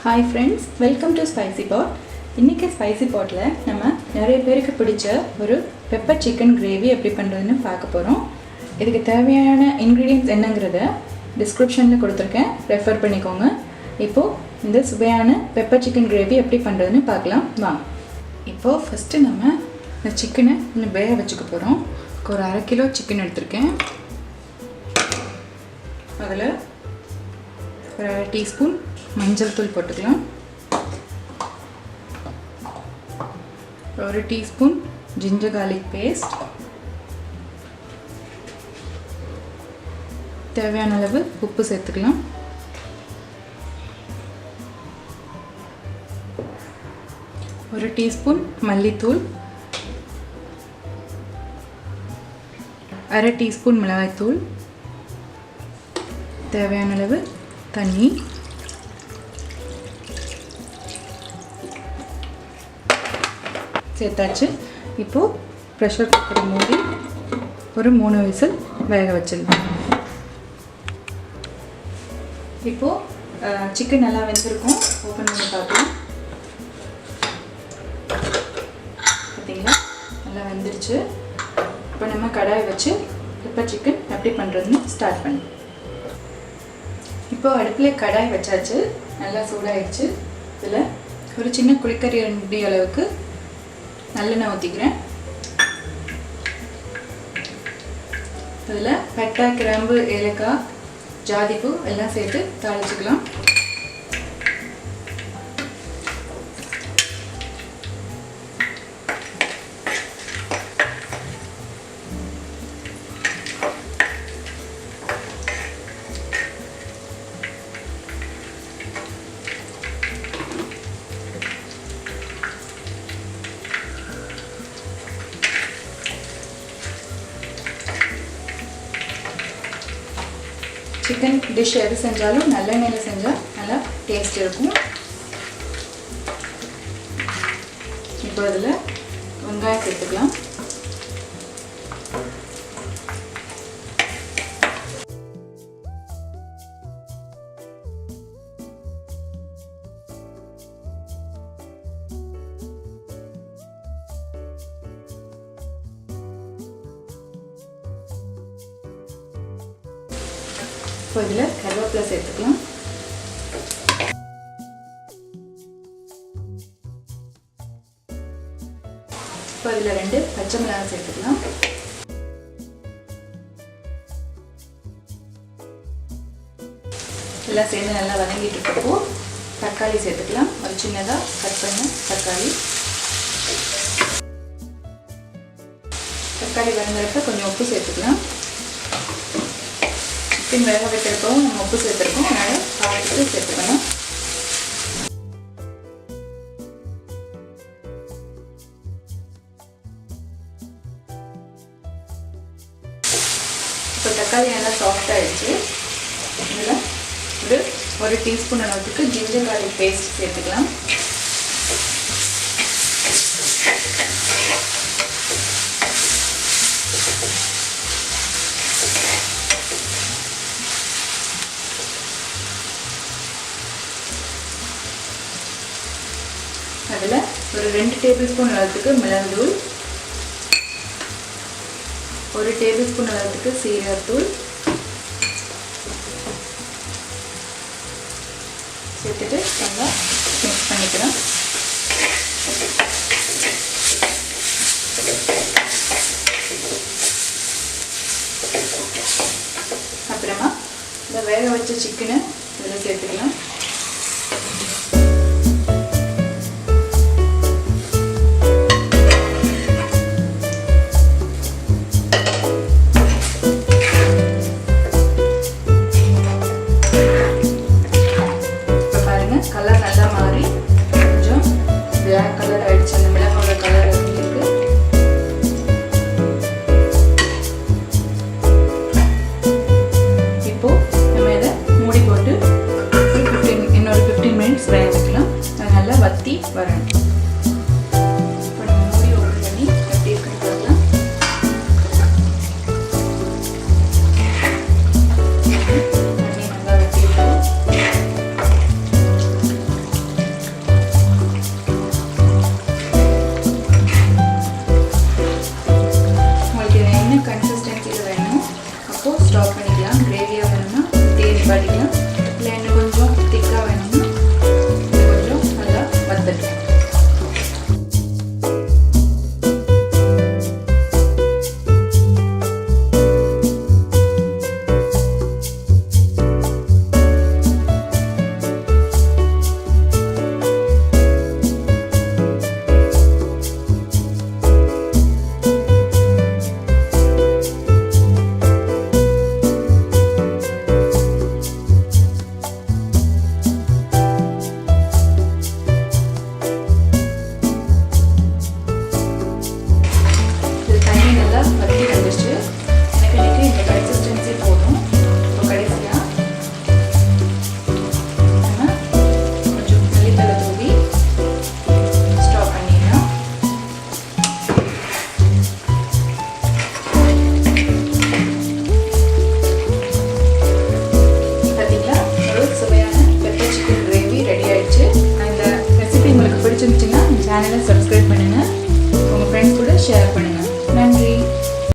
Hi friends, welcome to Spicy Pot. இன்னைக்கு Spicy Potல நம்ம நிறைய பேருக்கு பிடிச்ச ஒரு பெப்பர் சிக்கன் கிரேவி எப்படி பண்றதுன்னு பார்க்க போறோம். இதுக்கு தேவையான ingredients என்னங்கறத descriptionல கொடுத்திருக்கேன். ரெஃபர் பண்ணிக்கோங்க. இப்போ இந்த சுவையான பெப்பர் சிக்கன் கிரேவி எப்படி பண்றதுன்னு பார்க்கலாம். வாங்க. இப்போ ஃபர்ஸ்ட் நம்ம இந்த சிக்கனை இன்னும் வேக வச்சுக்க போறோம். ஒரு 1/2 கிலோ சிக்கன் எடுத்துர்க்கேன். அதுல ஒரு 1/2 டீஸ்பூன் மஞ்சள் தூள் போட்டுக்கலாம். ஒரு டீஸ்பூன் ginger garlic paste, தேவையான அளவு உப்பு சேர்த்துக்கலாம். ஒரு டீஸ்பூன் மல்லித்தூள், 1/2 டீஸ்பூன் மிளகாய்த்தூள், தேவையான அளவு தண்ணி, சேர்த்தாச்சு. இப்போ ப்ரெஷர் குக்கரை மூடி ஒரு 3 விசில் வேக வச்சிடலாம். இப்போ சிக்கன் நல்லா வெந்திருக்கும். ஓப்பன் பண்ணி பார்க்கலாம். பார்த்தீங்களா, நல்லா வெந்துருச்சு. இப்போ நம்ம கடாய் வச்சு பெப்பர் சிக்கன் எப்படி பண்ணுறதுன்னு ஸ்டார்ட் பண்ணி. இப்போ அடுப்பில் கடாய் வச்சாச்சு. நல்லா சூடாகிடுச்சு. இதில் ஒரு சின்ன குழிக்கரண்டி அளவுக்கு நல்லெண்ணெய் ஊற்றிக்கிறேன். இதில் பட்டை, கிராம்பு, ஏலக்காய், ஜாதிப்பூ எல்லாம் சேர்த்து தாளிச்சுக்கலாம். சிக்கன் டிஷ் எது செஞ்சாலும் நல்லெண்ணெயில் செஞ்சால் நல்லா டேஸ்ட் இருக்கும். இப்போ அதில் வெங்காயம் சேர்த்துக்கலாம். இப்போ இதில் கருவேப்பிலை சேர்த்துக்கலாம். இப்போ இதில் 2 பச்சை மிளகாய் சேர்த்துக்கலாம். எல்லாம் சேர்ந்து நல்லா வதங்கிட்டு இருக்கப்போ தக்காளி சேர்த்துக்கலாம். ஒரு சின்னதாக கட் பண்ண தக்காளி. தக்காளி வதங்குறப்ப கொஞ்சம் உப்பு சேர்த்துக்கலாம். சிக்கன் வேக வைக்கிறப்பவும் நம்ம உப்பு சேர்த்துருக்கோம், அதனால் பார்த்துட்டு சேர்த்துக்கணும். இப்போ தக்காளி நல்லா சாஃப்ட் ஆகிடுச்சு. இதில் ஒரு டீஸ்பூன் அளவுக்கு ஜிஞ்சர் கார்லிக் பேஸ்ட் சேர்த்துக்கலாம். அதில் ஒரு 2 டேபிள் ஸ்பூன் அளவுக்கு மிளகுத்தூள், 1 டேபிள் ஸ்பூன் அளவுக்கு சீரகத்தூள் சேர்த்துட்டு நல்லா மிக்ஸ் பண்ணிக்கிறோம். அப்புறமா இந்த வேக வச்ச சிக்கனை இதில் சேர்த்துக்கலாம். கலர் நல்லா மாறி கொஞ்சம் பிளாக் கலர் ஆயிடுச்சு. அந்த மிளகாவோட கலர் எப்படி இருக்கு. இப்போ நம்ம இதை மூடி போட்டு இன்னொரு 15 மினிட்ஸ் வேக வைக்கலாம். அது நல்லா வத்தி வரணும். இப்போ நம்ம மூடி ஓப்பன் பண்ணி எப்படி இருக்குன்னு பார்க்கலாம். தண்ணி நல்லா வத்தி இருக்கும். சேனலை சப்ஸ்கிரைப் பண்ணுங்கள், உங்கள் ஃப்ரெண்ட்ஸ் கூட ஷேர் பண்ணுங்கள்.